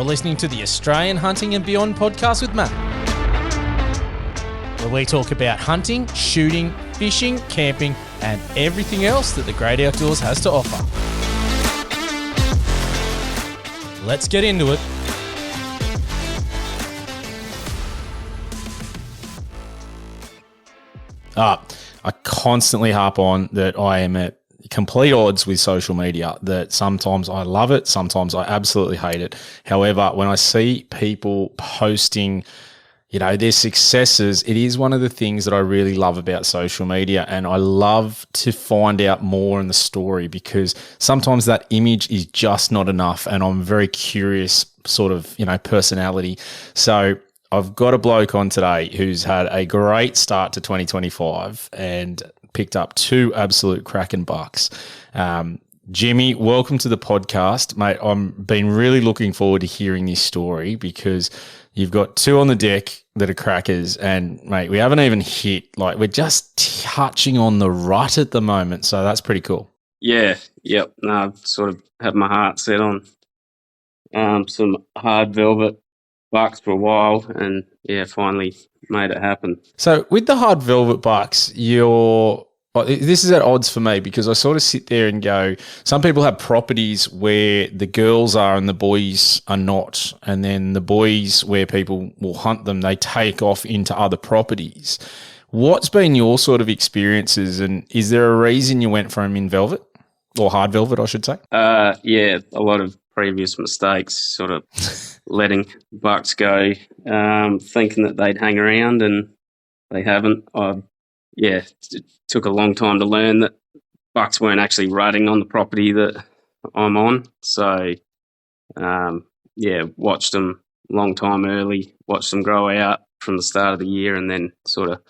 You're listening to the Australian Hunting and Beyond podcast with Matt, where we talk about hunting, shooting, fishing, camping, and everything else that the great outdoors has to offer. Let's get into it. I constantly harp on that I am at complete odds with social media, that sometimes I love it, sometimes I absolutely hate it. However, when I see people posting, their successes, it is one of the things that I really love about social media, and I love to find out more in the story, because sometimes that image is just not enough, and I'm very curious sort of, personality. So I've got a bloke on today who's had a great start to 2025 and picked up 2 absolute cracking bucks. Jimmy, welcome to the podcast, mate. I've been really looking forward to hearing this story, because you've got 2 on the deck that are crackers, and mate, we haven't even hit, we're just touching on the rut at the moment. So that's pretty cool. Yeah. Yep. No, I've sort of had my heart set on some hard velvet bucks for a while, and finally made it happen. So with the hard velvet bucks, this is at odds for me, because I sort of sit there and go, some people have properties where the girls are and the boys are not, and then the boys, where people will hunt them, they take off into other properties. What's been your sort of experiences, and is there a reason you went from in velvet, or hard velvet, I should say? A lot of previous mistakes, sort of letting bucks go, thinking that they'd hang around, and they haven't. It took a long time to learn that bucks weren't actually rutting on the property that I'm on. So, watched them long time early, watched them grow out from the start of the year, and then sort of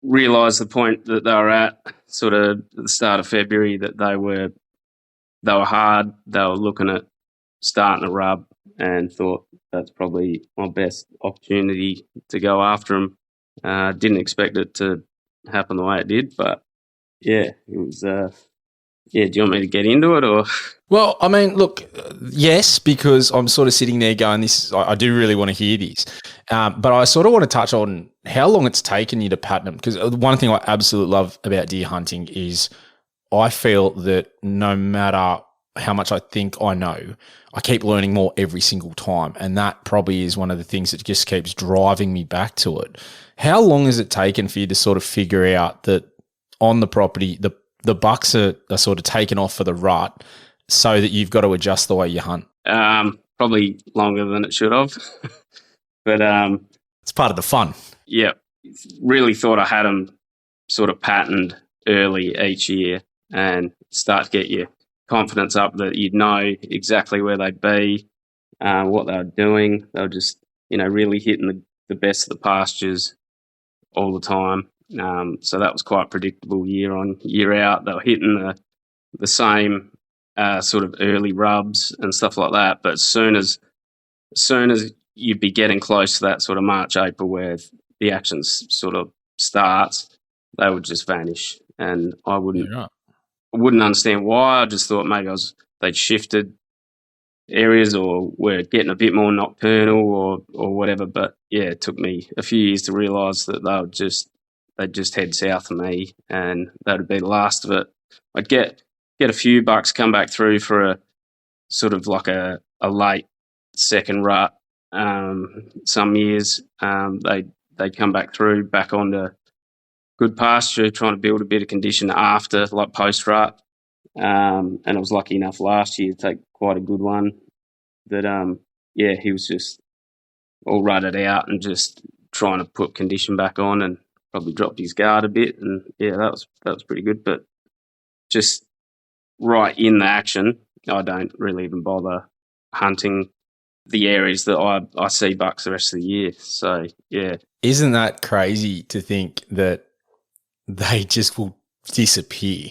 realised the point that they were at sort of at the start of February, that they were hard. They were looking at starting to rub, and thought that's probably my best opportunity to go after them. Didn't expect it to happen the way it did, but it was. Do you want me to get into it, or? Well, I mean, look, yes, because I'm sort of sitting there going, I do really want to hear this, but I sort of want to touch on how long it's taken you to pattern them, because one thing I absolutely love about deer hunting is I feel that no matter how much I think I know, I keep learning more every single time. And that probably is one of the things that just keeps driving me back to it. How long has it taken for you to sort of figure out that on the property, the bucks are sort of taken off for the rut, so that you've got to adjust the way you hunt? Probably longer than it should have. But it's part of the fun. Yeah. Really thought I had them sort of patterned early each year, and start to get your confidence up that you'd know exactly where they'd be, what they were doing. They were just, really hitting the best of the pastures all the time. So that was quite predictable year on, year out. They were hitting the same sort of early rubs and stuff like that. But as soon as you'd be getting close to that sort of March, April, where the action sort of starts, they would just vanish. And I wouldn't understand why. I just thought maybe they'd shifted areas, or were getting a bit more nocturnal, or whatever. But it took me a few years to realise that they'd just head south of me, and that'd be the last of it. I'd get a few bucks come back through for a sort of like a late second rut. Some years they'd come back through back onto good pasture, trying to build a bit of condition after, like post rut. And I was lucky enough last year to take quite a good one that, he was just all rutted out and just trying to put condition back on, and probably dropped his guard a bit. And that was pretty good. But just right in the action, I don't really even bother hunting the areas that I see bucks the rest of the year. So, yeah. Isn't that crazy to think that they just will disappear,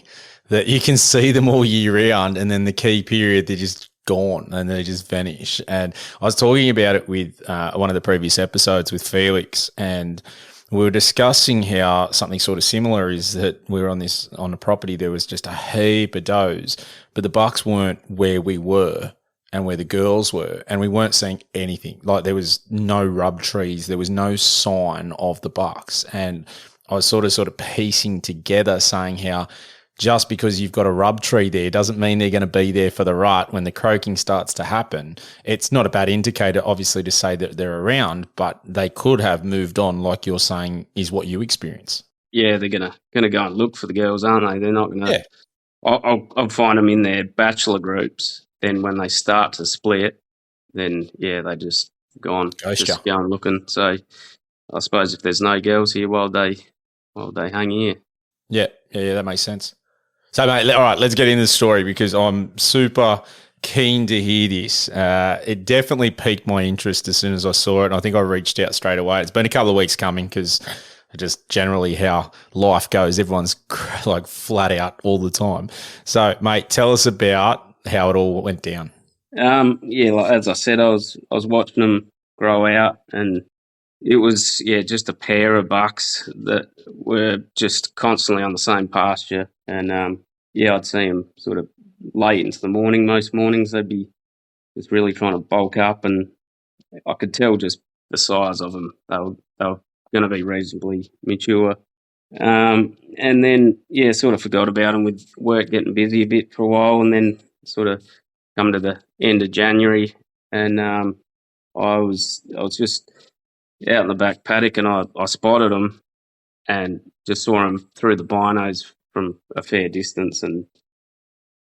that you can see them all year round, and then the key period, they're just gone and they just vanish? And I was talking about it with one of the previous episodes with Felix, and we were discussing how something sort of similar is that we were on a property, there was just a heap of does, but the bucks weren't where we were. and where the girls were, and we weren't seeing anything. Like there was no rub trees, there was no sign of the bucks, and I was sort of piecing together, saying how just because you've got a rub tree there doesn't mean they're going to be there for the rut when the croaking starts to happen. It's not a bad indicator, obviously, to say that they're around, but they could have moved on, like you're saying, is what you experience. Yeah, they're gonna go and look for the girls, aren't they? They're not gonna. Yeah. I'll find them in their bachelor groups. Then when they start to split, then yeah, they just Ghost ya. just go and looking. So I suppose if there's no girls here, while they hang here. Yeah, that makes sense. So, mate, all right, let's get into the story because I'm super keen to hear this. It definitely piqued my interest as soon as I saw it, and I think I reached out straight away. It's been a couple of weeks coming because just generally how life goes. Everyone's like flat out all the time. So, mate, tell us about how it all went down. Yeah, like, as I said, I was watching them grow out, and it was just a pair of bucks that were just constantly on the same pasture, and I'd see them sort of late into the morning. Most mornings they'd be just really trying to bulk up, and I could tell just the size of them. They were going to be reasonably mature. And then sort of forgot about them with work getting busy a bit for a while, and then sort of come to the end of January, and I was just out in the back paddock, and I spotted them and just saw them through the binos from a fair distance, and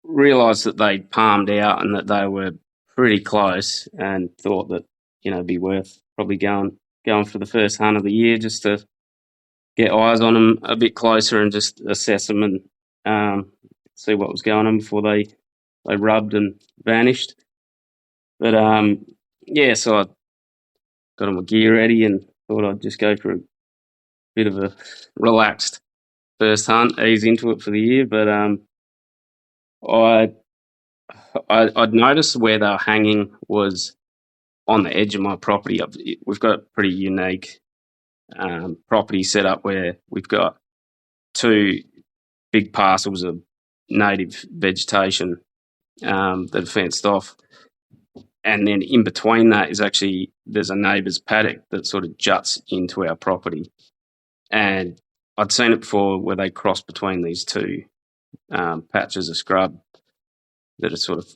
realised that they'd palmed out and that they were pretty close, and thought that it'd be worth probably going for the first hunt of the year just to get eyes on them a bit closer and just assess them and see what was going on before they rubbed and vanished. But so I got all my gear ready and thought I'd just go for a bit of a relaxed first hunt, ease into it for the year. But I'd noticed where they were hanging was on the edge of my property. We've got a pretty unique property set up where we've got two big parcels of native vegetation that are fenced off. And then in between that is actually, there's a neighbour's paddock that sort of juts into our property. And I'd seen it before where they cross between these two patches of scrub that are sort of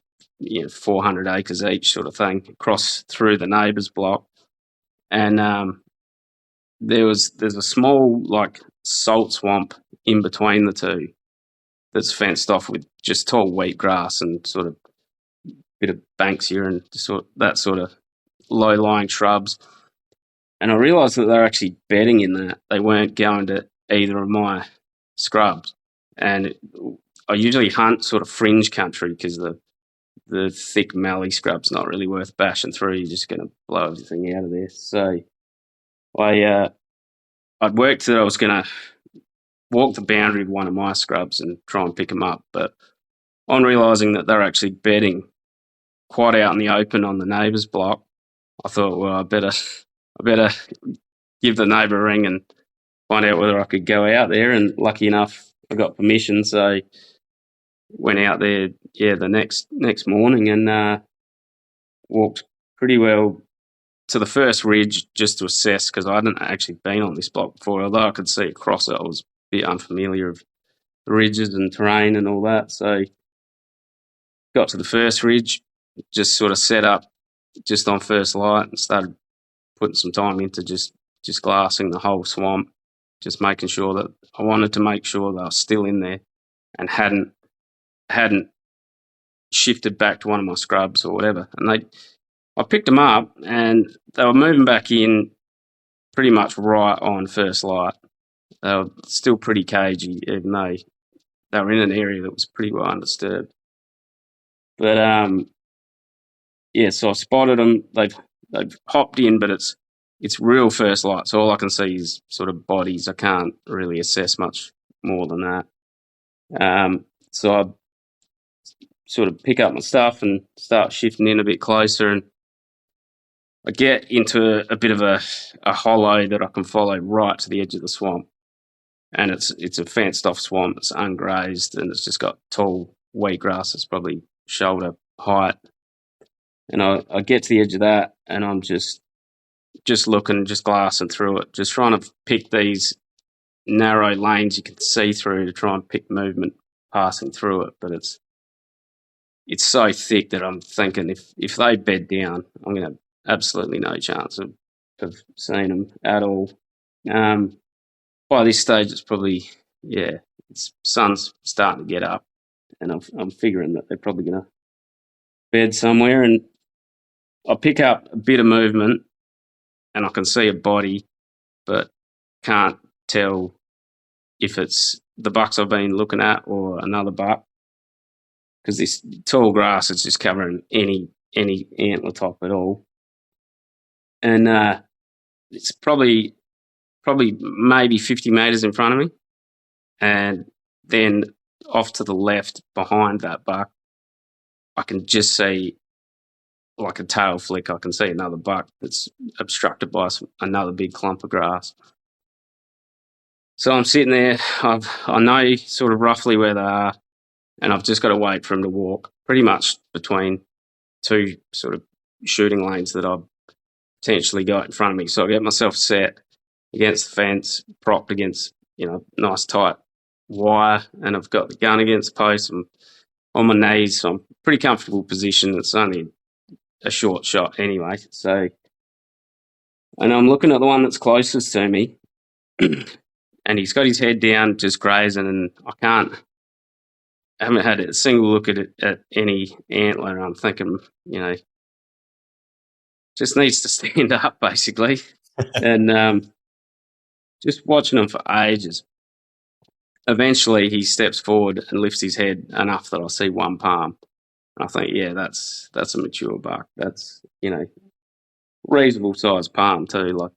400 acres each sort of thing, cross through the neighbour's block. And there's a small like salt swamp in between the two that's fenced off with just tall wheat grass and sort of bit of banksia and that sort of low-lying shrubs. And I realised that they're actually bedding in that. They weren't going to either of my scrubs. And I usually hunt sort of fringe country because the thick mallee scrub's not really worth bashing through. You're just going to blow everything out of there. So I'd worked that I was going to walk the boundary of one of my scrubs and try and pick them up. But on realising that they're actually bedding quite out in the open on the neighbour's block, I thought, well, I better give the neighbour a ring and find out whether I could go out there. And lucky enough, I got permission, so went out there, the next morning and walked pretty well to the first ridge just to assess, because I hadn't actually been on this block before. Although I could see across it, I was a bit unfamiliar of the ridges and terrain and all that. So got to the first ridge, just sort of set up just on first light and started putting some time into just glassing the whole swamp, just making sure that I wanted to make sure they were still in there and hadn't shifted back to one of my scrubs or whatever. And I picked them up and they were moving back in pretty much right on first light. They were still pretty cagey, even though they were in an area that was pretty well undisturbed. But so I spotted them. They've hopped in, but it's real first light, so all I can see is sort of bodies. I can't really assess much more than that. So I sort of pick up my stuff and start shifting in a bit closer, and I get into a bit of a hollow that I can follow right to the edge of the swamp. And it's a fenced off swamp. It's ungrazed and it's just got tall wheat grass. It's probably shoulder height. And I get to the edge of that, and I'm just looking, just glassing through it, just trying to pick these narrow lanes you can see through to try and pick movement passing through it. But it's so thick that I'm thinking if they bed down, I'm going to have absolutely no chance of seeing them at all. By this stage, it's probably, it's sun's starting to get up, and I'm figuring that they're probably going to bed somewhere. And I pick up a bit of movement, and I can see a body, but can't tell if it's the bucks I've been looking at or another buck, because this tall grass is just covering any antler top at all. And it's probably maybe 50 metres in front of me, and then off to the left behind that buck, I can just see, like a tail flick, I can see another buck that's obstructed by another big clump of grass. So I'm sitting there, I know sort of roughly where they are, and I've just got to wait for him to walk pretty much between two sort of shooting lanes that I've potentially got in front of me. So I get myself set against the fence, propped against, nice tight wire, and I've got the gun against the post. I'm on my knees, so I'm pretty comfortable position. It's only a short shot anyway. So, and I'm looking at the one that's closest to me, and he's got his head down, just grazing, and I haven't had a single look at any antler. I'm thinking, just needs to stand up, basically. And just watching him for ages. Eventually, he steps forward and lifts his head enough that I see one palm. And I think, yeah, that's a mature buck. That's, reasonable size palm too. Like,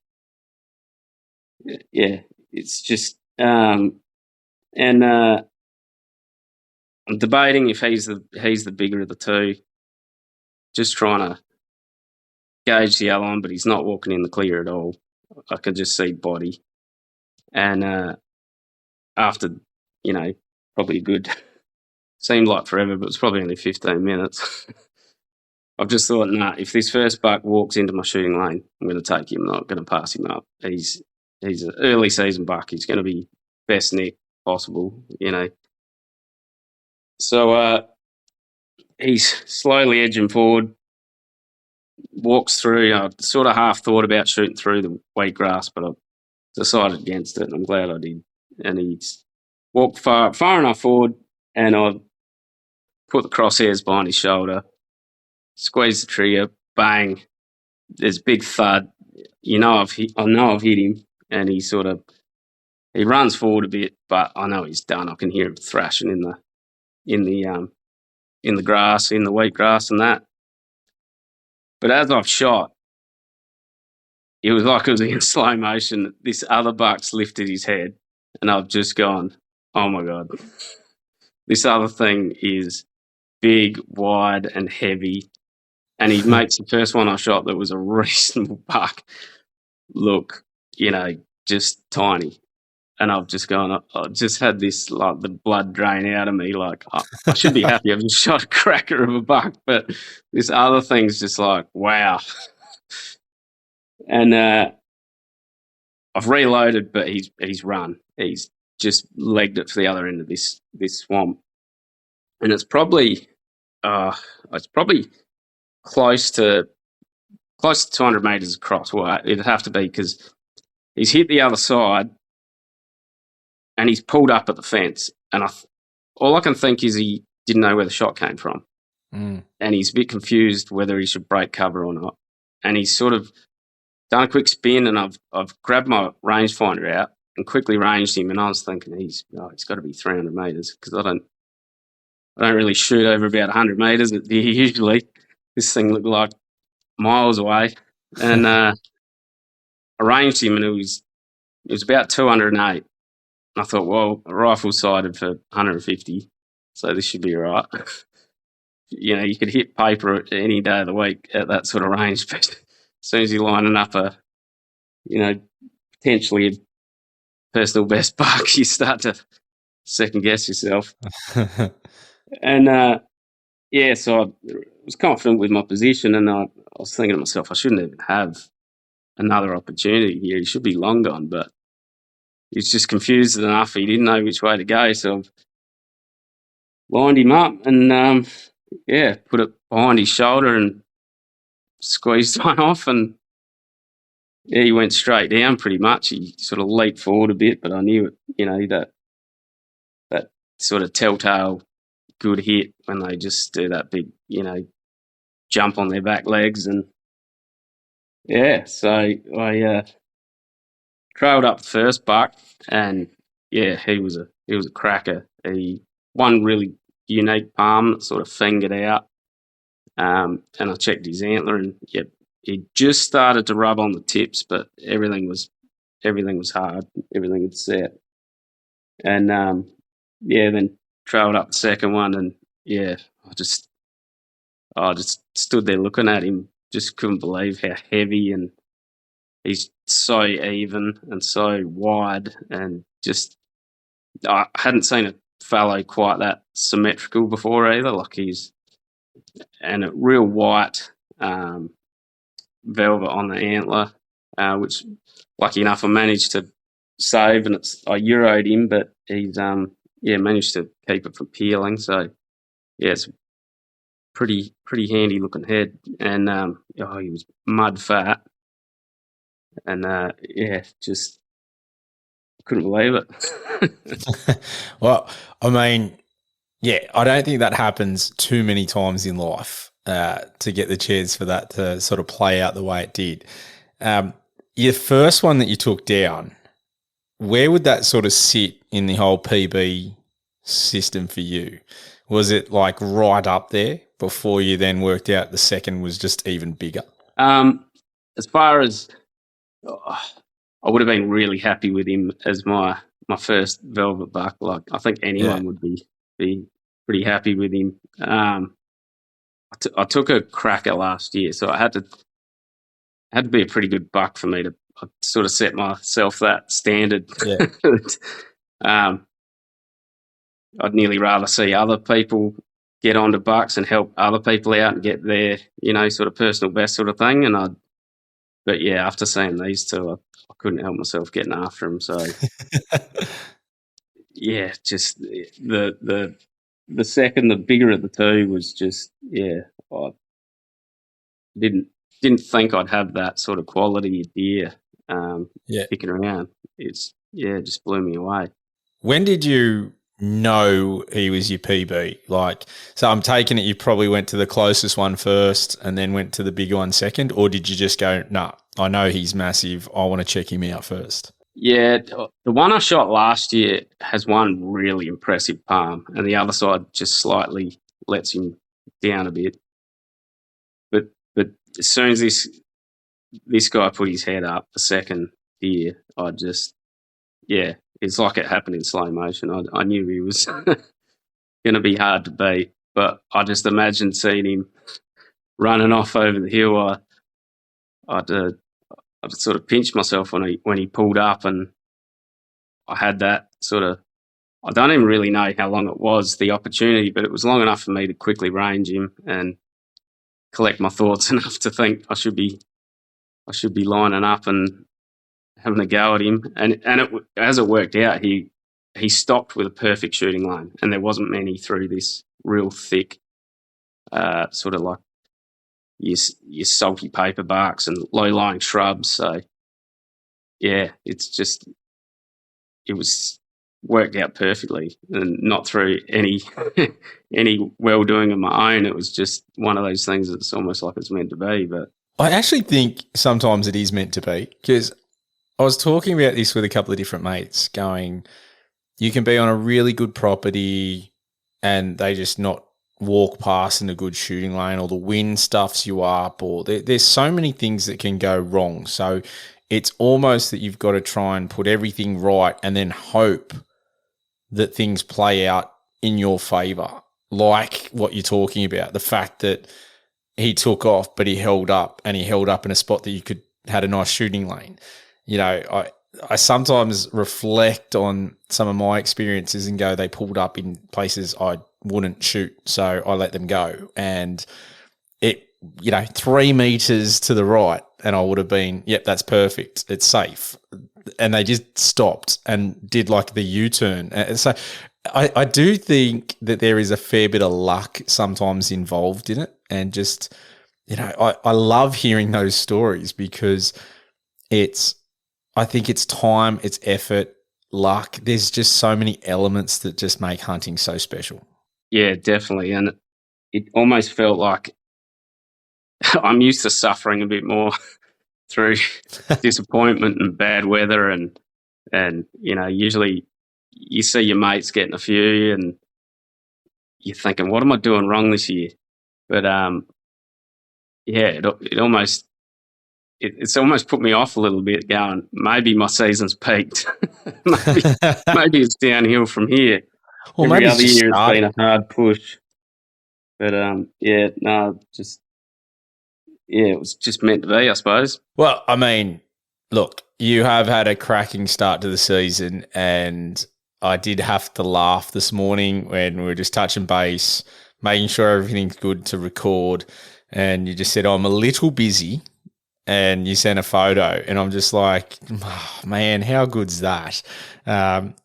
yeah, it's just, and I'm debating if he's the bigger of the two. Just trying to gauge the other one, but he's not walking in the clear at all. I can just see body. And after, probably a good, seemed like forever, but it's probably only 15 minutes. I've just thought, if this first buck walks into my shooting lane, I'm going to take him. I'm not going to pass him up. He's an early season buck. He's going to be best nick possible, So he's slowly edging forward, walks through. I sort of half thought about shooting through the wheatgrass, but I decided against it, and I'm glad I did. And he's walked far enough forward, and I put the crosshairs behind his shoulder, squeeze the trigger, bang. There's a big thud. I know I've hit him, and he runs forward a bit, but I know he's done. I can hear him thrashing in the grass, in the wheatgrass and that. But as I've shot, it was like it was in slow motion. This other buck's lifted his head, and I've just gone, oh my God. This other thing is big, wide, and heavy. And he makes the first one I shot that was a reasonable buck look, just tiny. And I've just gone, I just had this, like, the blood drain out of me. Like, I should be happy I've just shot a cracker of a buck. But this other thing's just like, wow. And I've reloaded, but he's run. He's just legged it for the other end of this swamp. And it's probably close to 200 metres across. Well, it'd have to be, because he's hit the other side and he's pulled up at the fence. And all I can think is he didn't know where the shot came from. Mm. And he's a bit confused whether he should break cover or not. And he's sort of done a quick spin, and I've grabbed my rangefinder out and quickly ranged him. And I was thinking, it's got to be 300 metres, because I don't really shoot over about 100 metres usually. This thing looked like miles away. And I ranged him, and it was about 208. I thought, well, a rifle sighted for 150, so this should be all right. You could hit paper any day of the week at that sort of range, but as soon as you're lining up potentially a personal best buck, you start to second guess yourself. And so I was confident with my position, and I was thinking to myself, I shouldn't even have another opportunity here. He should be long gone, but he's just confused enough. He didn't know which way to go, so I've lined him up and put it behind his shoulder and squeezed one off, and he went straight down pretty much. He sort of leaped forward a bit, but I knew it, that sort of telltale good hit when they just do that big, jump on their back legs. And so I trailed up the first buck, and he was a cracker. He one really unique palm that sort of fingered out, and I checked his antler, and he just started to rub on the tips, but everything was hard, everything had set, and then trailed up the second one, and I just stood there looking at him, just couldn't believe how heavy, and he's so even and so wide, and just I hadn't seen a fallow quite that symmetrical before either. Like and a real white velvet on the antler, which lucky enough I managed to save, and I Euroed him, but he's managed to keep it from peeling. So it's a pretty handy looking head, and he was mud fat, and just couldn't believe it. Well, I mean, I don't think that happens too many times in life to get the chance for that to sort of play out the way it did. Your first one that you took down, where would that sort of sit in the whole PB system for you? Was it like right up there before you then worked out the second was just even bigger? As far as I would have been really happy with him as my first velvet buck. Like I think anyone would be pretty happy with him. I took a cracker last year, so I had to be a pretty good buck for me to sort of set myself that standard. Yeah. I'd nearly rather see other people get onto bucks and help other people out and get their, sort of personal best sort of thing. But after seeing these two, I couldn't help myself getting after them. So just the second, the bigger of the two was just, I didn't think I'd have that sort of quality of deer kicking around. It's it just blew me away. When did you know he was your PB? Like, so I'm taking it you probably went to the closest one first and then went to the bigger one second, or did you just go, nah, I know he's massive, I want to check him out first? Yeah, the one I shot last year has one really impressive palm, and the other side just slightly lets him down a bit. But as soon as this guy put his head up the second deer, I just, it's like it happened in slow motion. I knew he was going to be hard to beat, but I just imagined seeing him running off over the hill. I'd sort of pinched myself when he pulled up, and I had that sort of, I don't even really know how long it was, the opportunity, but it was long enough for me to quickly range him and collect my thoughts enough to think I should be lining up and having a go at him. And as it worked out, he stopped with a perfect shooting line, and there wasn't many through this real thick, sort of like your salty paper barks and low-lying shrubs. So, it's just, it was worked out perfectly, and not through any any well-doing of my own. It was just one of those things that's almost like it's meant to be. But I actually think sometimes it is meant to be, because I was talking about this with a couple of different mates going, you can be on a really good property and they just not walk past in a good shooting lane, or the wind stuffs you up, or there's so many things that can go wrong. So it's almost that you've got to try and put everything right and then hope that things play out in your favour, like what you're talking about, the fact that he took off but he held up, and he held up in a spot that you had a nice shooting lane. I sometimes reflect on some of my experiences and go, they pulled up in places I wouldn't shoot, so I let them go. And it, 3 meters to the right, and I would have been, yep, that's perfect. It's safe. And they just stopped and did like the U-turn. And so I do think that there is a fair bit of luck sometimes involved in it. And just, I love hearing those stories because I think it's time, it's effort, luck. There's just so many elements that just make hunting so special. Yeah, definitely. And it almost felt like I'm used to suffering a bit more through disappointment and bad weather, and usually you see your mates getting a few, and you're thinking, what am I doing wrong this year? But yeah, it's almost put me off a little bit. Going, maybe my season's peaked. maybe maybe it's downhill from here. Well, Every maybe it's other just year it's been starting. a hard push, but yeah, no, just yeah, it was just meant to be, I suppose. Well, I mean, look, you have had a cracking start to the season, and I did have to laugh this morning when we were just touching base, making sure everything's good to record, and you just said, "I'm a little busy," and you sent a photo, and I'm just like, oh, man, how good's that? Um,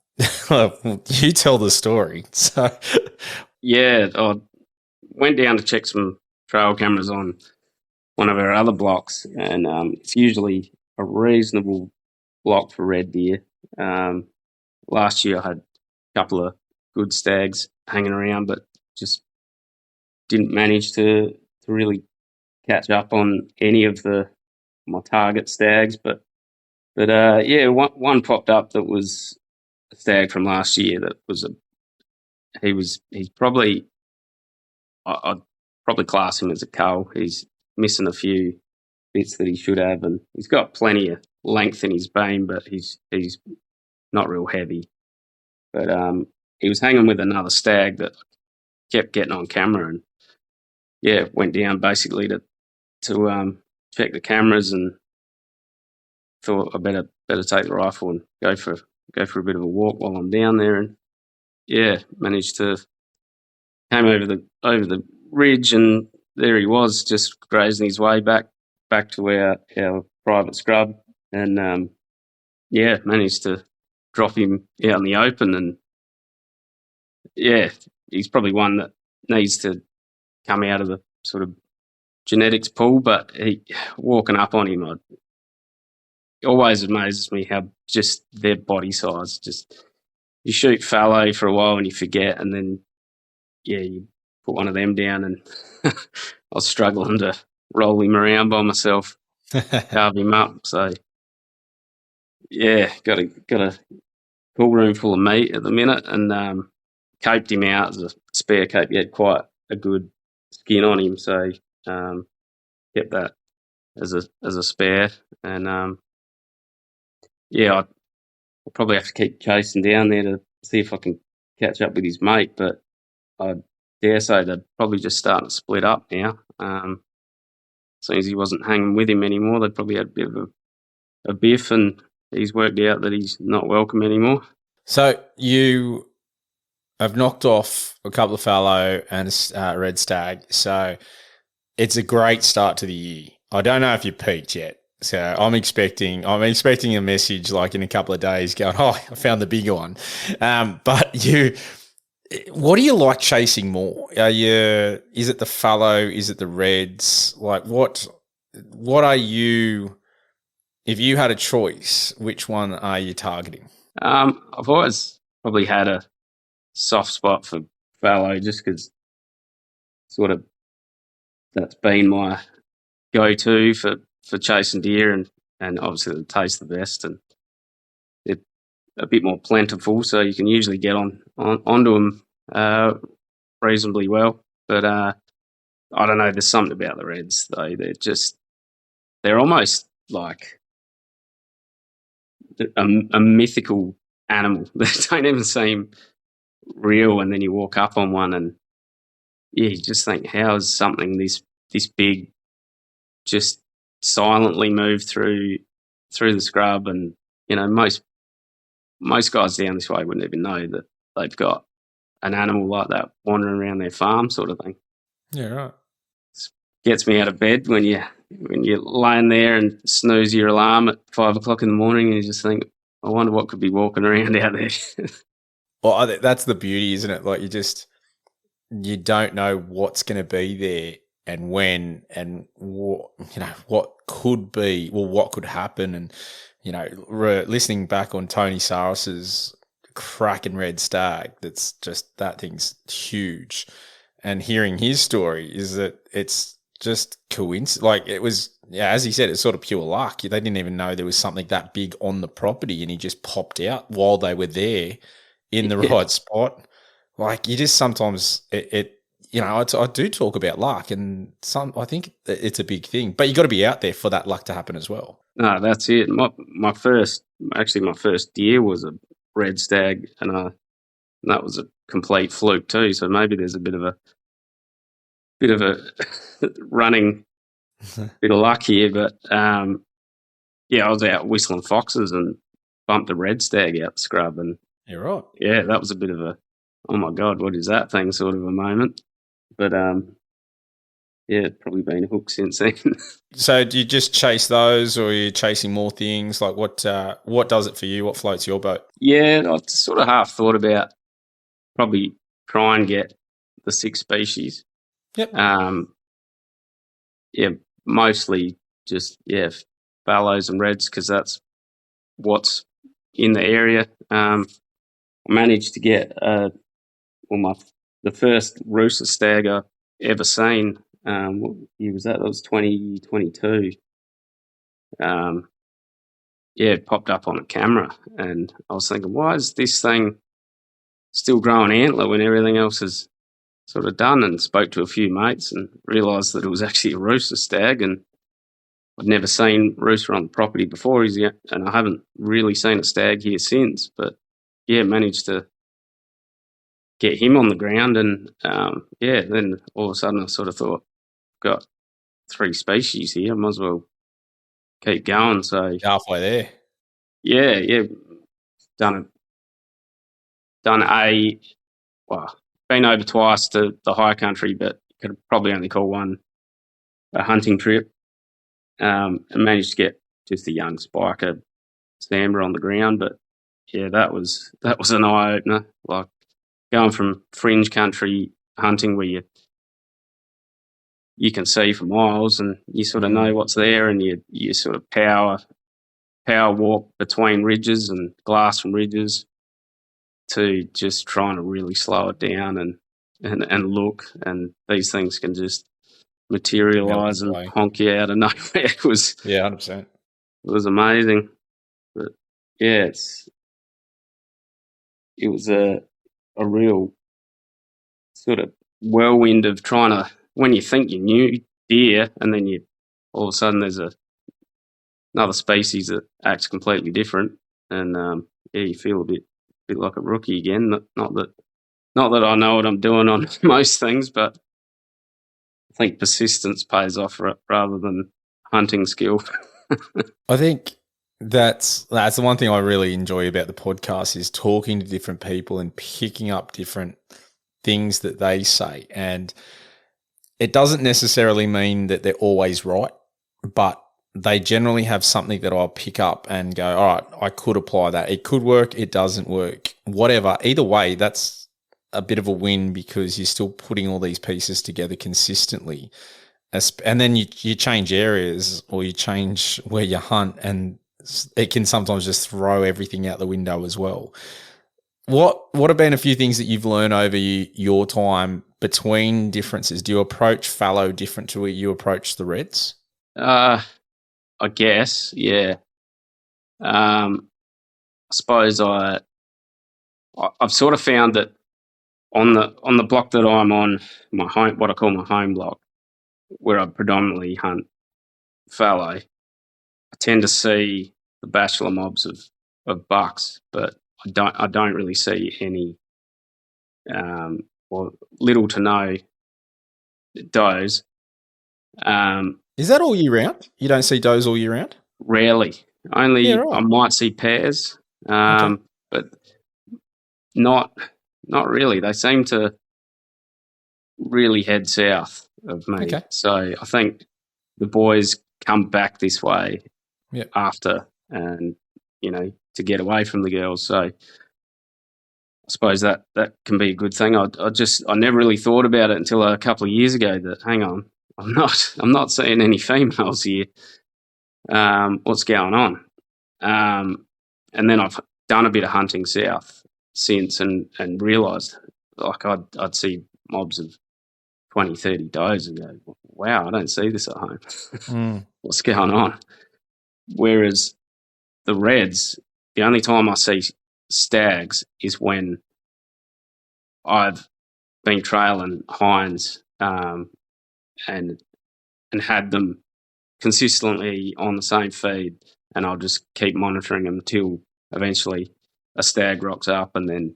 you tell the story. So, Yeah, I went down to check some trail cameras on one of our other blocks, and it's usually a reasonable block for red deer. Um, Last year I had a couple of good stags hanging around, but just didn't manage to really catch up on any of my target stags. But yeah, one popped up that was a stag from last year. That was he's probably I'd probably class him as a cull. He's missing a few bits that he should have, and he's got plenty of length in his beam, but he's not real heavy. But he was hanging with another stag that kept getting on camera, and yeah, went down basically to check the cameras, and thought I better take the rifle and go for a bit of a walk while I'm down there, and yeah, managed to came over the ridge, and there he was, just grazing his way back to our private scrub, and yeah, managed to drop him out in the open, and yeah, he's probably one that needs to come out of the sort of genetics pool, but he walking up on him, it always amazes me how just their body size, just you shoot fallow for a while and you forget, and then yeah, you put one of them down, and I was struggling to roll him around by myself, carve him up. So yeah, got a cool room full of meat at the minute, and caped him out as a spare cape. He had quite a good skin on him, so kept that as a spare. And yeah, I'll probably have to keep chasing down there to see if I can catch up with his mate, but I dare say they're probably just starting to split up now. As soon as he wasn't hanging with him anymore, they probably had a bit of a biff, and he's worked out that he's not welcome anymore. so you have knocked off a couple of fallow and a red stag. So it's a great start to the year. I don't know if you peaked yet. So I'm expecting a message like in a couple of days going, oh, I found the bigger one. But what do you like chasing more? Is it the fallow? Is it the reds? Like what are you, if you had a choice, which one are you targeting? I've always probably had a soft spot for fallow, just because sort of that's been my go-to for chasing deer, and obviously they taste the best, and they're a bit more plentiful, so you can usually get onto them reasonably well. But I don't know. There's something about the reds though. They're almost like a mythical animal. They don't even seem real, and then you walk up on one, and yeah, you just think, how is something this big just silently move through the scrub? And most guys down this way wouldn't even know that they've got an animal like that wandering around their farm, sort of thing. Yeah, right. It's gets me out of bed when you're lying there and snooze your alarm at 5 o'clock in the morning, and you just think, I wonder what could be walking around out there. Well, that's the beauty, isn't it? Like you don't know what's going to be there and when and what could be, well, what could happen. And, listening back on Tony Sarris's cracking red stag, that thing's huge. And hearing his story is that it's just coincidence. Like it was, as he said, it's sort of pure luck. They didn't even know there was something that big on the property, and he just popped out while they were there in the right spot. Like you just sometimes I do talk about luck, and I think it's a big thing, but you got to be out there for that luck to happen as well. No, that's it. My first deer was a red stag, and that was a complete fluke too. So maybe there's a bit of a running bit of luck here, but I was out whistling foxes and bumped a red stag out the scrub, and you're right. Yeah, that was a bit of a, oh my God, what is that thing sort of a moment. But probably been hooked since then. So do you just chase those, or are you chasing more things? Like what does it for you? What floats your boat? Yeah, I sort of half thought about probably try and get the 6 species. Yep. Mostly just fallows and reds, because that's what's in the area. I managed to get the first rooster stag I ever seen. What year was that? That was 2022. It popped up on a camera, and I was thinking, why is this thing still growing antler when everything else is sort of done? And spoke to a few mates and realised that it was actually a rooster stag, and I'd never seen rooster on the property before, and I haven't really seen a stag here since. But managed to get him on the ground, and then all of a sudden I sort of thought, got 3 species here, I might as well keep going. So halfway there. Done been over twice to the high country, but could probably only call one a hunting trip. And managed to get just a young spiker stammer on the ground, but that was an eye opener. Like going from fringe country hunting where you can see for miles and you sort of know what's there, and you sort of power walk between ridges and glass from ridges, to just trying to really slow it down and look, and these things can just materialise and honk you out of nowhere. It was 100%. It was amazing, but it was a real sort of whirlwind of trying to, when you think you knew deer, and then all of a sudden there's another species that acts completely different, and you feel a bit like a rookie again. Not that I know what I'm doing on most things, but I think persistence pays off rather than hunting skill. I think that's the one thing I really enjoy about the podcast, is talking to different people and picking up different things that they say. And it doesn't necessarily mean that they're always right, but they generally have something that I'll pick up and go, all right, I could apply that. It could work. It doesn't work. Whatever. Either way, that's a bit of a win, because you're still putting all these pieces together consistently. And then you change areas, or you change where you hunt, and it can sometimes just throw everything out the window as well. What have been a few things that you've learned over your time between differences? Do you approach fallow different to where you approach the reds? I guess, yeah. I suppose I've sort of found that on the block that I'm on, my home, what I call my home block, where I predominantly hunt fallow, I tend to see the bachelor mobs of bucks, but I don't really see any or little to no does. Is that all year round? You don't see does all year round? Rarely. Only I might see pairs, but not really. They seem to really head south of me. Okay. So I think the boys come back this way Yep. after, and to get away from the girls. So I suppose that can be a good thing. I never really thought about it until a couple of years ago. That hang on, I'm not seeing any females here. What's going on? And then I've done a bit of hunting south since, and realised like I'd see mobs of 20, 30 does and go, wow, I don't see this at home. What's going on? Whereas the reds, the only time I see stags is when I've been trailing hinds and had them consistently on the same feed, and I'll just keep monitoring them until eventually a stag rocks up, and then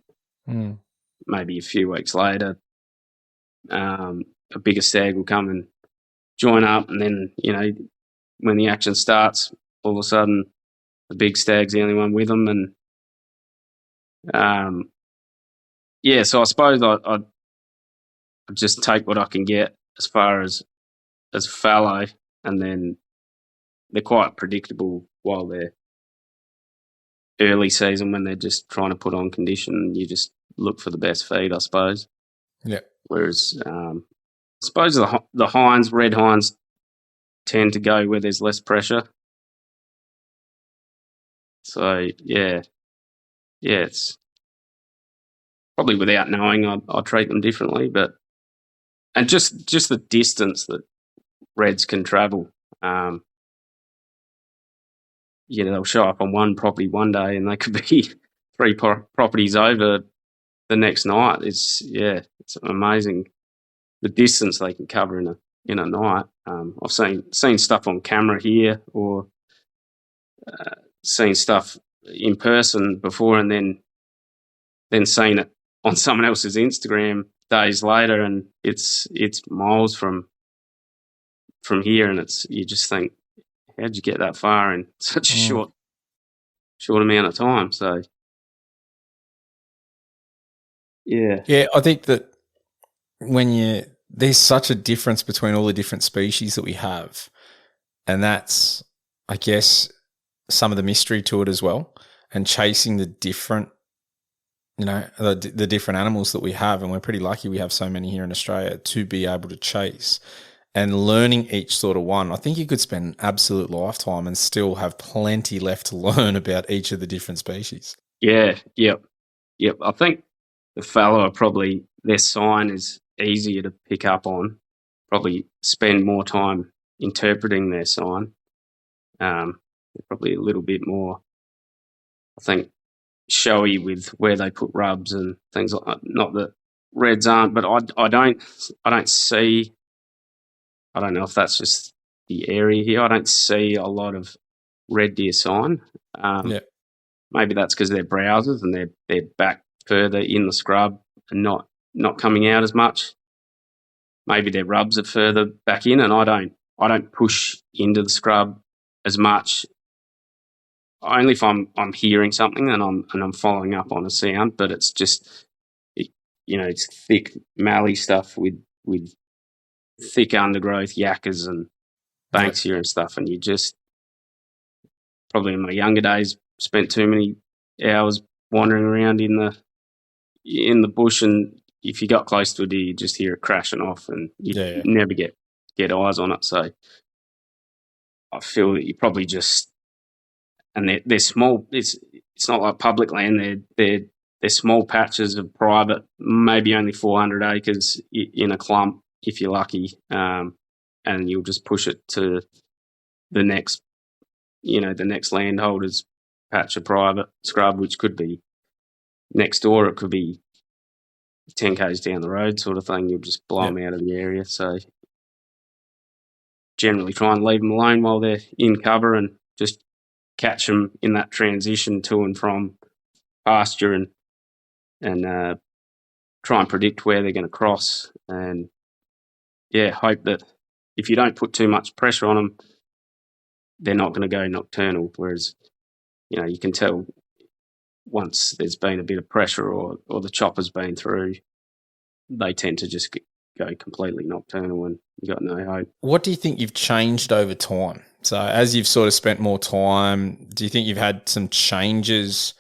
maybe a few weeks later a bigger stag will come and join up, and then when the action starts, all of a sudden the big stag's the only one with them, and so I suppose I just take what I can get as far as fallow, and then they're quite predictable while they're early season when they're just trying to put on condition. You just look for the best feed, I suppose. Yeah. Whereas I suppose the hinds, red hinds, tend to go where there's less pressure. So yeah, it's probably without knowing, I treat them differently, and just the distance that reds can travel. They'll show up on one property one day, and they could be three properties over the next night. It's amazing the distance they can cover in a night. I've seen stuff on camera here, or seen stuff in person before, and then seen it on someone else's Instagram days later, and it's miles from here, and you just think, how'd you get that far in such a short amount of time? So yeah, I think that there's such a difference between all the different species that we have, and that's, I guess, some of the mystery to it as well, and chasing the different, the different animals that we have. And we're pretty lucky we have so many here in Australia to be able to chase, and learning each sort of one. I think you could spend an absolute lifetime and still have plenty left to learn about each of the different species. Yeah, yep. I think the fallow are probably, their sign is easier to pick up on, probably spend more time interpreting their sign. Probably a little bit more, I think, showy with where they put rubs and things like that. Not that reds aren't, but I don't see, I don't know if that's just the area here, I don't see a lot of red deer sign. Maybe that's because they're browsers and they're back further in the scrub and not coming out as much. Maybe their rubs are further back in, and I don't push into the scrub as much. Only if I'm hearing something and I'm following up on a sound, but it's just it's thick mallee stuff with thick undergrowth, yakkers and banksia and stuff, and you just, probably in my younger days, spent too many hours wandering around in the bush, and if you got close to a deer, you just hear it crashing off, and you never get eyes on it. So I feel that you probably just, and they're small. It's not like public land. They're small patches of private, maybe only 400 acres in a clump if you're lucky, and you'll just push it to the next landholder's patch of private scrub, which could be next door. It could be 10 k's down the road, sort of thing. You'll just blow them out of the area. So generally try and leave them alone while they're in cover, and just catch them in that transition to and from pasture, and try and predict where they're going to cross, and hope that if you don't put too much pressure on them, they're not going to go nocturnal. Whereas you can tell once there's been a bit of pressure, or the chopper's been through, they tend to just go completely nocturnal and you got no hope. What do you think you've changed over time? So as you've sort of spent more time, do you think you've had some changes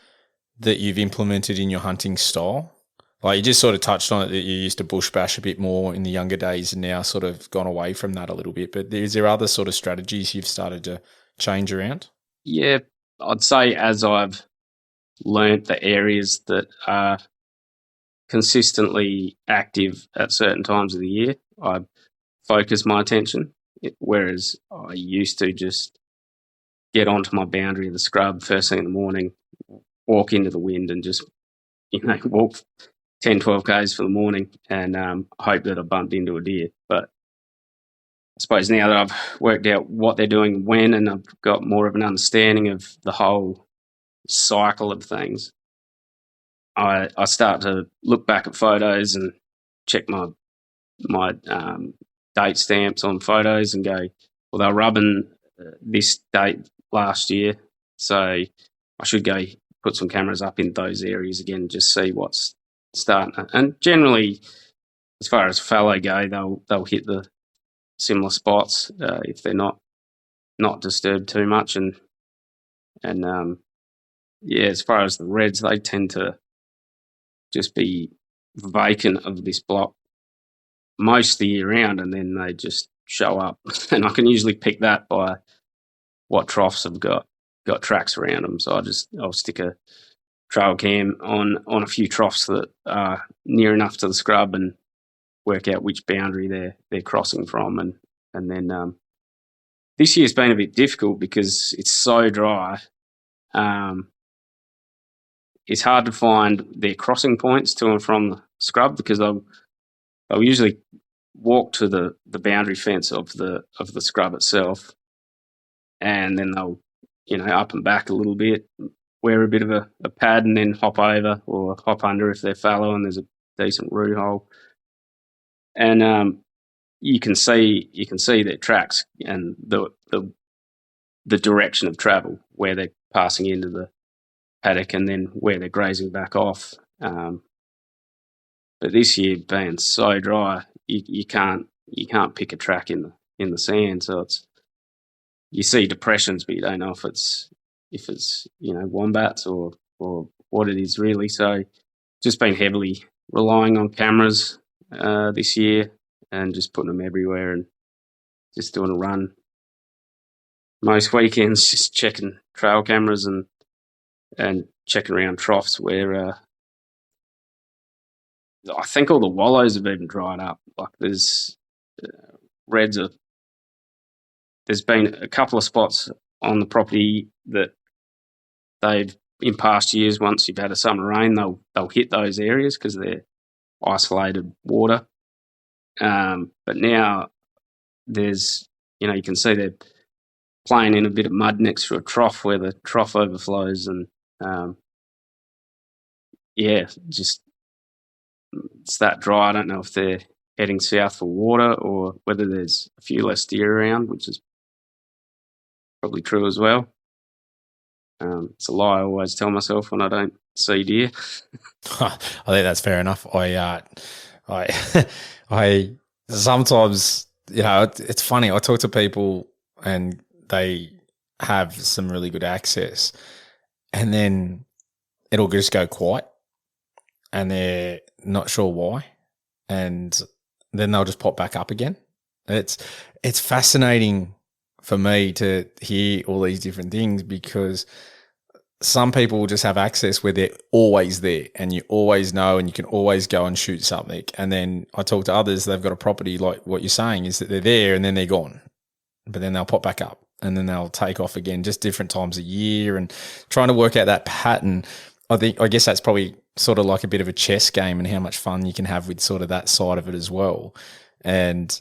that you've implemented in your hunting style? Like you just sort of touched on it that you used to bush bash a bit more in the younger days and now sort of gone away from that a little bit. But is there other sort of strategies you've started to change around? Yeah, I'd say as I've learnt the areas that are consistently active at certain times of the year, I focus my attention, whereas I used to just get onto my boundary of the scrub first thing in the morning, walk into the wind and just, walk 10, 12 Ks for the morning and hope that I bumped into a deer. But I suppose now that I've worked out what they're doing when and I've got more of an understanding of the whole cycle of things, I start to look back at photos and check my date stamps on photos and go, well, they're rubbing this date last year, so I should go put some cameras up in those areas again, just see what's starting. And generally, as far as fallow go, they'll hit the similar spots if they're not disturbed too much. And as far as the reds, they tend to just be vacant of this block most of the year round, and then they just show up. And I can usually pick that by what troughs have got tracks around them. So I'll stick a trail cam on a few troughs that are near enough to the scrub and work out which boundary they're crossing from. And then this year's been a bit difficult because it's so dry. It's hard to find their crossing points to and from the scrub because they'll usually walk to the boundary fence of the scrub itself, and then they'll up and back a little bit, wear a bit of a pad, and then hop over or hop under if they're fallow and there's a decent root hole. And you can see their tracks and the direction of travel where they're passing into the paddock and then where they're grazing back off. But this year being so dry, you can't pick a track in the sand. So you see depressions, but you don't know if it's wombats or what it is really. So just been heavily relying on cameras this year and just putting them everywhere and just doing a run most weekends, just checking trail cameras and checking around troughs where I think all the wallows have even dried up. Like there's there's been a couple of spots on the property that they've, in past years, once you've had a summer rain, they'll hit those areas because they're isolated water. But now there's, you can see they're playing in a bit of mud next to a trough where the trough overflows and just it's that dry. I don't know if they're heading south for water or whether there's a few less deer around, which is probably true as well. It's a lie I always tell myself when I don't see deer. I think that's fair enough. I sometimes, it's funny. I talk to people and they have some really good access and then it'll just go quiet and they're not sure why. And then they'll just pop back up again. It's fascinating for me to hear all these different things because some people will just have access where they're always there and you always know and you can always go and shoot something. And then I talk to others, they've got a property like what you're saying is that they're there and then they're gone, but then they'll pop back up and then they'll take off again, just different times of year and trying to work out that pattern. I guess that's probably sort of like a bit of a chess game and how much fun you can have with sort of that side of it as well. And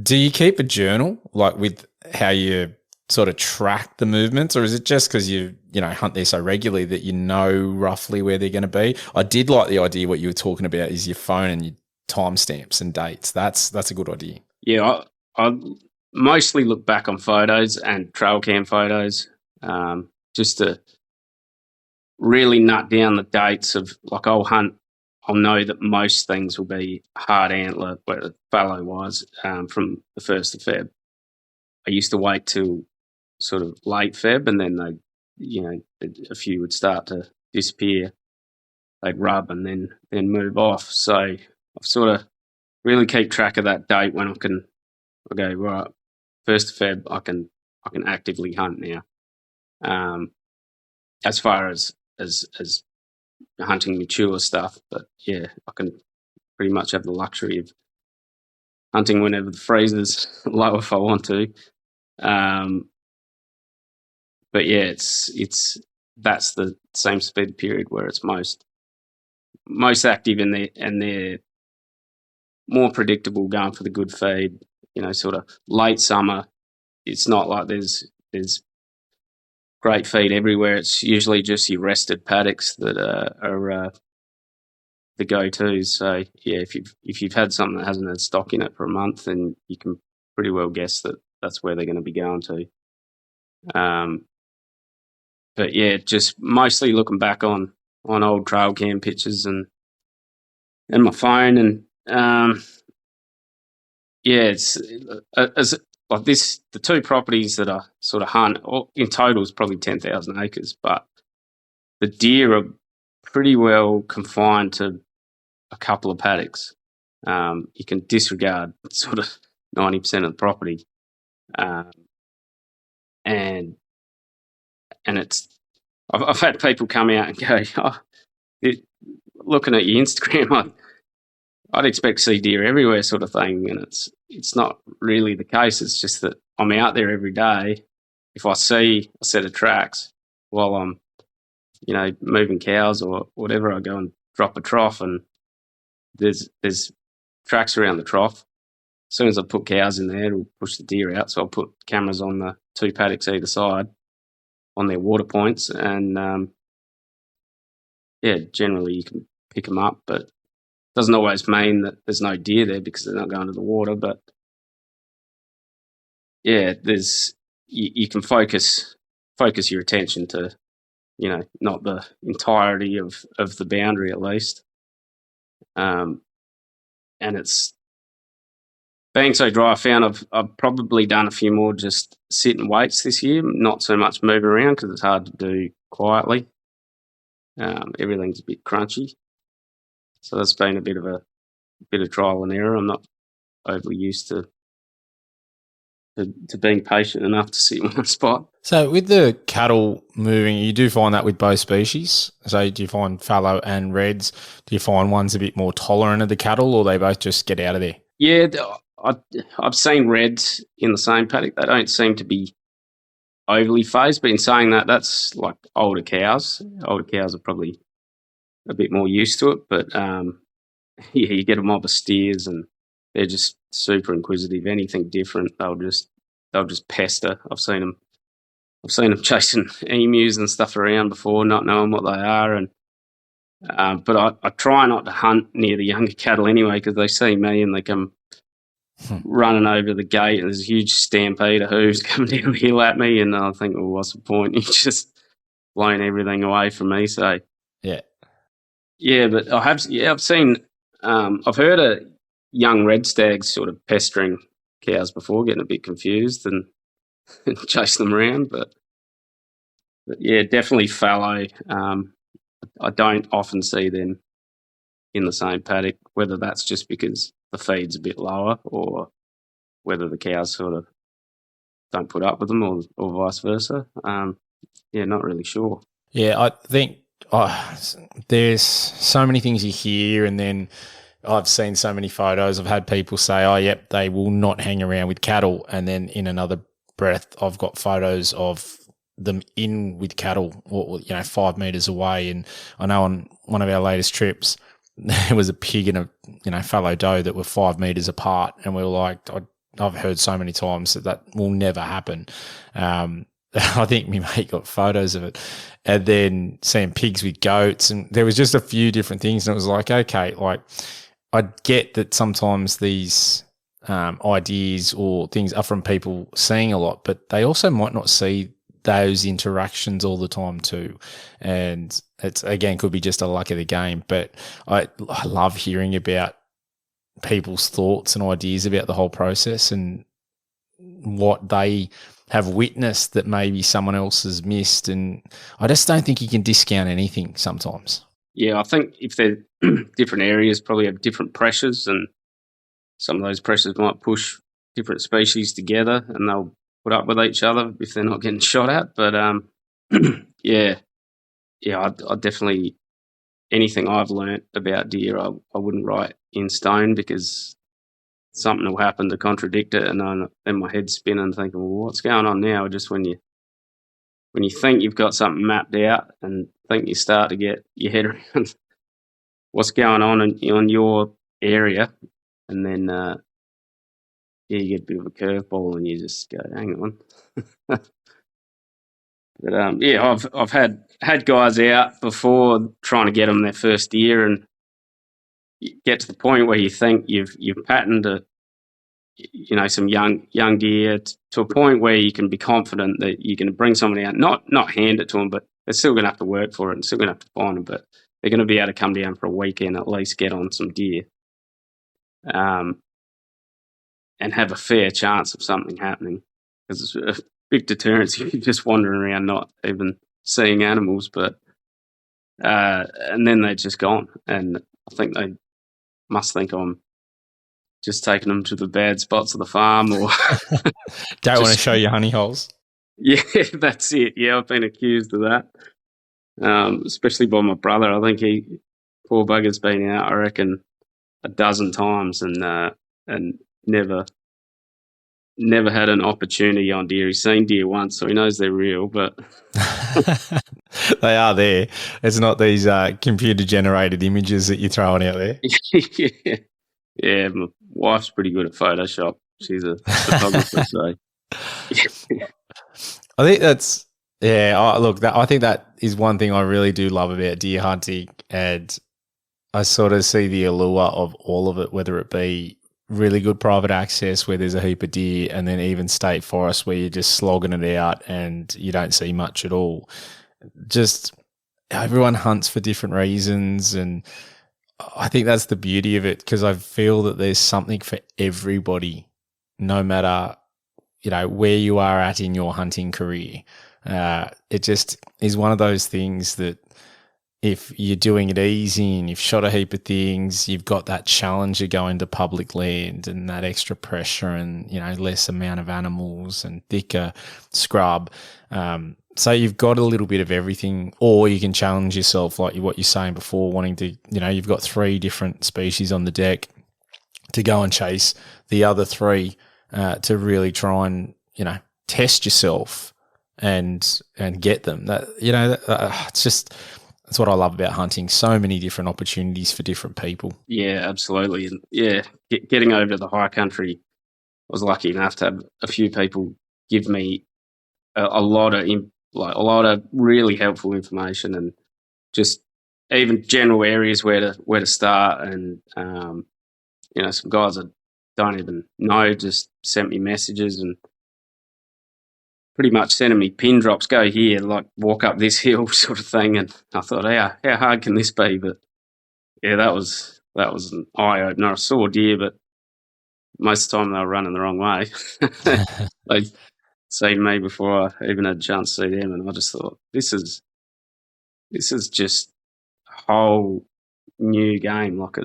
do you keep a journal like with how you sort of track the movements, or is it just because you hunt there so regularly that you know roughly where they're going to be? I did like the idea what you were talking about is your phone and your timestamps and dates. That's a good idea. Yeah, I mostly look back on photos and trail cam photos just to really nut down the dates of, like, I'll hunt I'll know that most things will be hard antler, where fallow was, from the 1st of Feb. I used to wait till sort of late Feb, and then a few would start to disappear. They'd rub and then move off. So I've sort of really keep track of that date when I go, right, 1st of Feb, I can actively hunt now. As far as hunting mature stuff, but yeah, I can pretty much have the luxury of hunting whenever the freezer's low if I want to. But yeah, it's that's the same speed period where it's most active, and they're more predictable, going for the good feed. Sort of late summer, it's not like there's great feed everywhere. It's usually just your rested paddocks that are the go-tos. So yeah, if you've had something that hasn't had stock in it for a month, then you can pretty well guess that that's where they're going to be going to. But yeah, just mostly looking back on old trail cam pictures and my phone, and yeah, it's as like this. The two properties that I sort of hunt in total is probably 10,000 acres, but the deer are pretty well confined to a couple of paddocks. You can disregard sort of 90% of the property, and it's. I've had people come out and go, looking at your Instagram, I'd expect to see deer everywhere, sort of thing, and it's not really the case. It's just that I'm out there every day. If I see a set of tracks while I'm, moving cows or whatever, I go and drop a trough, and there's tracks around the trough. As soon as I put cows in there, it'll push the deer out. So I'll put cameras on the two paddocks either side on their water points, and generally you can pick them up, but doesn't always mean that there's no deer there because they're not going to the water. But yeah, you can focus your attention to, not the entirety of the boundary at least. And it's being so dry. I found I've probably done a few more just sit and waits this year, not so much move around because it's hard to do quietly. Everything's a bit crunchy. So that's been a bit of trial and error. I'm not overly used to being patient enough to sit in one spot. So with the cattle moving, you do find that with both species? So do you find fallow and reds? Do you find one's a bit more tolerant of the cattle, or they both just get out of there? Yeah, I've seen reds in the same paddock. They don't seem to be overly phased, but in saying that, that's like older cows. Older cows are probably a bit more used to it, but yeah, you get a mob of steers and they're just super inquisitive. Anything different, they'll just pester. I've seen them chasing emus and stuff around before, not knowing what they are, and but I try not to hunt near the younger cattle anyway, because they see me and they come running over the gate, and there's a huge stampede of hooves coming down the hill at me, and I think, well, what's the point? You're just blowing everything away from me. So yeah, but I've seen, I've heard of young red stags sort of pestering cows before, getting a bit confused and chasing them around, but yeah, definitely fallow. I don't often see them in the same paddock, whether that's just because the feed's a bit lower or whether the cows sort of don't put up with them or vice versa. Yeah, not really sure. Yeah, I think there's so many things you hear, and then I've seen so many photos. I've had people say, oh, yep, they will not hang around with cattle. And then in another breath, I've got photos of them in with cattle, or 5 meters away. And I know on one of our latest trips, there was a pig and a fallow doe that were 5 meters apart. And we were like, I've heard so many times that will never happen. I think my mate got photos of it, and then seeing pigs with goats, and there was just a few different things. And it was like, okay, like I get that sometimes these ideas or things are from people seeing a lot, but they also might not see those interactions all the time too. And it's, again, could be just a luck of the game. But I love hearing about people's thoughts and ideas about the whole process and what they have witnessed that maybe someone else has missed. And I just don't think you can discount anything sometimes. Yeah, I think if they're different areas, probably have different pressures, and some of those pressures might push different species together, and they'll put up with each other if they're not getting shot at. But yeah, I definitely, anything I've learnt about deer, I wouldn't write in stone, because something will happen to contradict it, and then my head's spinning, thinking, well, what's going on now? Just when you think you've got something mapped out and think you start to get your head around what's going on in your area, and then you get a bit of a curveball and you just go, hang on. But yeah, I've had guys out before trying to get them their first year, and you get to the point where you think you've patterned some young deer to a point where you can be confident that you can bring somebody out, not hand it to them, but they're still going to have to work for it and still going to have to find them, but they're going to be able to come down for a weekend, at least get on some deer, and have a fair chance of something happening, because it's a big deterrence if you're just wandering around not even seeing animals. But and then they're just gone, and I think they must think I'm just taking them to the bad spots of the farm, or don't want to show your honey holes. Yeah, that's it. Yeah, I've been accused of that, especially by my brother. I think poor bugger's been out, I reckon, a dozen times, and never had an opportunity on deer. He's seen deer once, so he knows they're real, but they are there. It's not these computer-generated images that you're throwing out there. Yeah, my wife's pretty good at Photoshop. She's a photographer, so I think that's I think that is one thing I really do love about deer hunting, and I sort of see the allure of all of it, whether it be really good private access where there's a heap of deer, and then even state forest where you're just slogging it out and you don't see much at all. Just everyone hunts for different reasons, and I think that's the beauty of it, because I feel that there's something for everybody, no matter where you are at in your hunting career. It just is one of those things that if you're doing it easy and you've shot a heap of things, you've got that challenge of going to public land and that extra pressure and, less amount of animals and thicker scrub. So you've got a little bit of everything, or you can challenge yourself, like what you're saying before, wanting to, you've got 3 different species on the deck to go and chase the other 3 to really try and, test yourself and get them. That, it's just, that's what I love about hunting. So many different opportunities for different people. Yeah, absolutely. And yeah, getting over to the high country, I was lucky enough to have a few people give me a lot of really helpful information, and just even general areas where to start. And some guys I don't even know just sent me messages and pretty much sending me pin drops, go here, like walk up this hill sort of thing. And I thought, how hard can this be? But yeah, that was an eye opener. I saw deer, but most of the time they were running the wrong way. They'd seen me before I even had a chance to see them, and I just thought, this is just a whole new game. Like,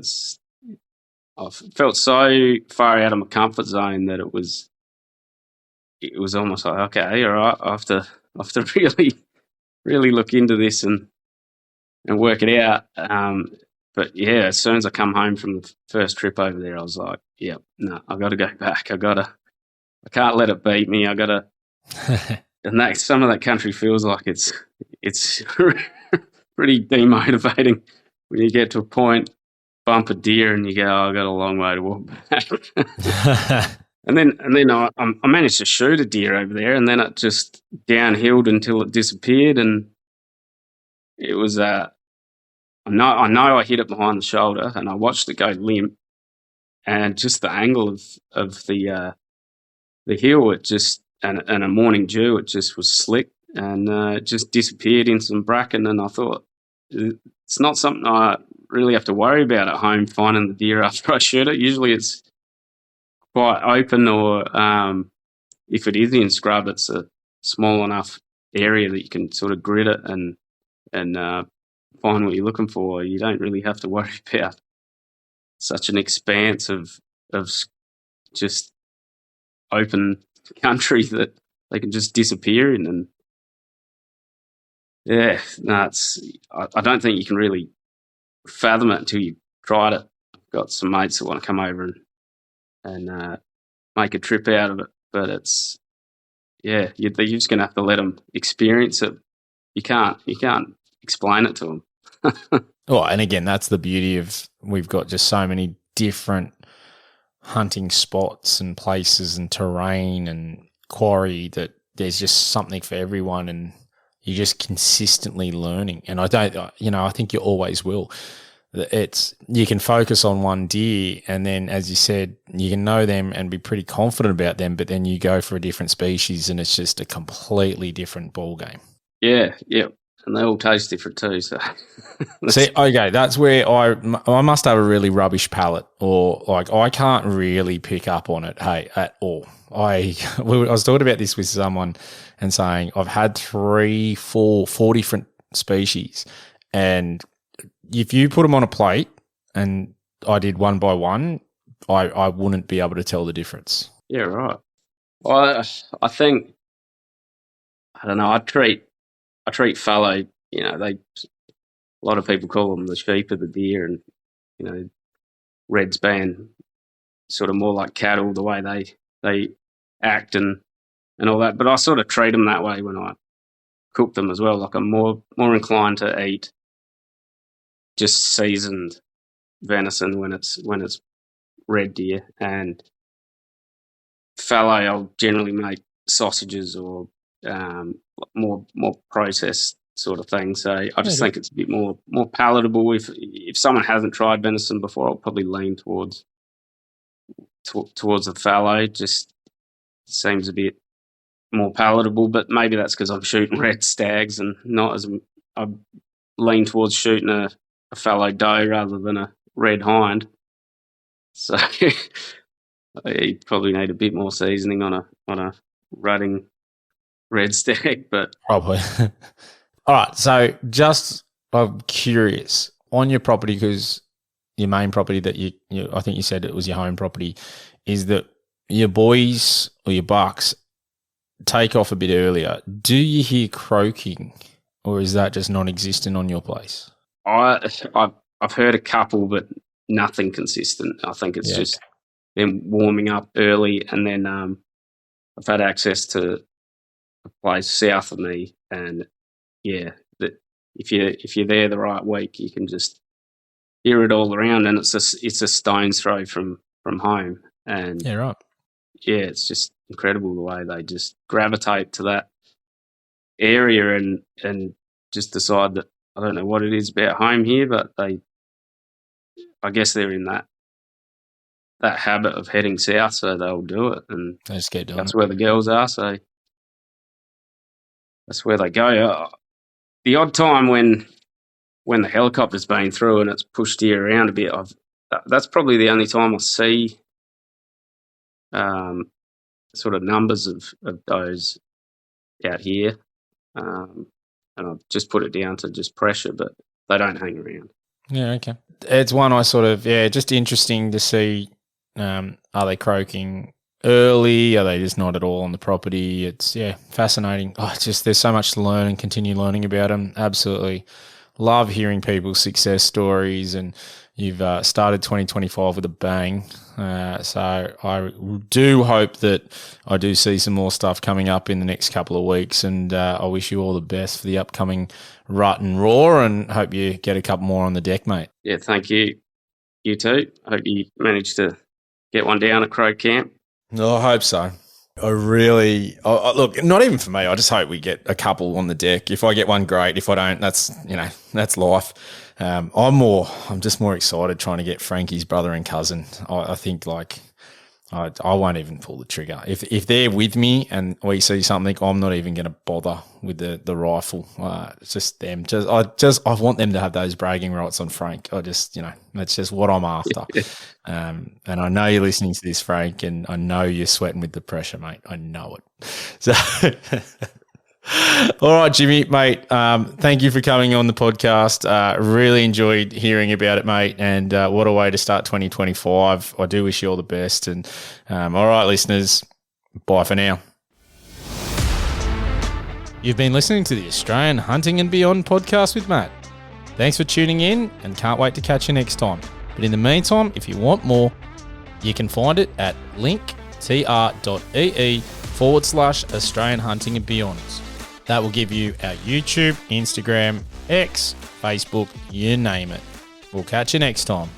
I felt so far out of my comfort zone that it was almost like, okay, all right, I have to really, really look into this and work it out. But yeah, as soon as I come home from the first trip over there, I was like, yeah, no, I got to go back. I can't let it beat me. I got to. And some of that country feels like it's pretty demotivating when you get to a point, bump a deer, and you go, I got a long way to walk back. And then I managed to shoot a deer over there, and then it just downhilled until it disappeared. And it was I know I hit it behind the shoulder, and I watched it go limp, and just the angle of the hill, it just and a morning dew, it just was slick, and it just disappeared in some bracken. And I thought, it's not something I really have to worry about at home, finding the deer after I shoot it. Usually it's quite open, or if it is in scrub, it's a small enough area that you can sort of grid it and find what you're looking for. You don't really have to worry about such an expanse of just open country that they can just disappear in. And yeah, no, I don't think you can really fathom it until you've tried it. I've got some mates that want to come over and make a trip out of it, but it's, yeah, you're just going to have to let them experience it. You can't explain it to them. Oh, and again, that's the beauty of, we've got just so many different hunting spots and places and terrain and quarry that there's just something for everyone, and you're just consistently learning. And I think you always will. You can focus on one deer, and then, as you said, you can know them and be pretty confident about them, but then you go for a different species and it's just a completely different ball game. Yeah. And they all taste different too. So see, okay, that's where I must have a really rubbish palate, or like I can't really pick up on it, at all. I was talking about this with someone and saying I've had 4 different species, and if you put them on a plate and I did one by one, I wouldn't be able to tell the difference. Yeah, right. Well, I think, I don't know, I treat fallow, a lot of people call them the sheep of the deer, and, reds being sort of more like cattle, the way they act and all that. But I sort of treat them that way when I cook them as well. Like, I'm more inclined to eat just seasoned venison when it's red deer, and fallow I'll generally make sausages or more processed sort of thing. So I just think it's a bit more palatable. If someone hasn't tried venison before, I'll probably lean towards the fallow. Just seems a bit more palatable, but maybe that's because I'm shooting red stags and not as I lean towards shooting a fallow doe rather than a red hind. So you probably need a bit more seasoning on a rutting red stag, but probably. All right, so just I'm curious on your property, because your main property that you I think you said it was your home property, is that your boys or your bucks take off a bit earlier. Do you hear croaking, or is that just non-existent on your place? I've heard a couple, but nothing consistent. I think it's just them warming up early, and then I've had access to a place south of me, and if you're there the right week, you can just hear it all around, and it's a stone's throw from home. And yeah, right. Yeah, it's just incredible the way they just gravitate to that area and just decide that, I don't know what it is about home here, but I guess they're in that habit of heading south, so they'll do it, and they just keep doing that's it. where the girls are, so that's where they go. The odd time when the helicopter's been through and it's pushed deer around a bit, that's probably the only time I see sort of numbers of those out here, and I've just put it down to just pressure, but they don't hang around. Yeah, okay. It's one I sort of, just interesting to see, are they croaking early? Are they just not at all on the property? It's, fascinating. It's just, there's so much to learn and continue learning about them. Absolutely love hearing people's success stories, and you've started 2025 with a bang. So I do hope that I do see some more stuff coming up in the next couple of weeks, and I wish you all the best for the upcoming rut and roar, and hope you get a couple more on the deck, mate. Yeah, thank you. You too. Hope you managed to get one down at Crow Camp. No, I hope so. I really look, not even for me. I just hope we get a couple on the deck. If I get one, great. If I don't, that's life. I'm just more excited trying to get Frankie's brother and cousin. I think I won't even pull the trigger. If they're with me and we see something, I'm not even going to bother with the rifle. It's just them. I want them to have those bragging rights on Frank. That's just what I'm after. And I know you're listening to this, Frank, and I know you're sweating with the pressure, mate. I know it. So, all right, Jimmy, mate. Thank you for coming on the podcast. Really enjoyed hearing about it, mate. And what a way to start 2025. I do wish you all the best. And all right, listeners, bye for now. You've been listening to the Australian Hunting and Beyond podcast with Matt. Thanks for tuning in and can't wait to catch you next time. But in the meantime, if you want more, you can find it at linktr.ee/Australian Hunting and Beyond. That will give you our YouTube, Instagram, X, Facebook, you name it. We'll catch you next time.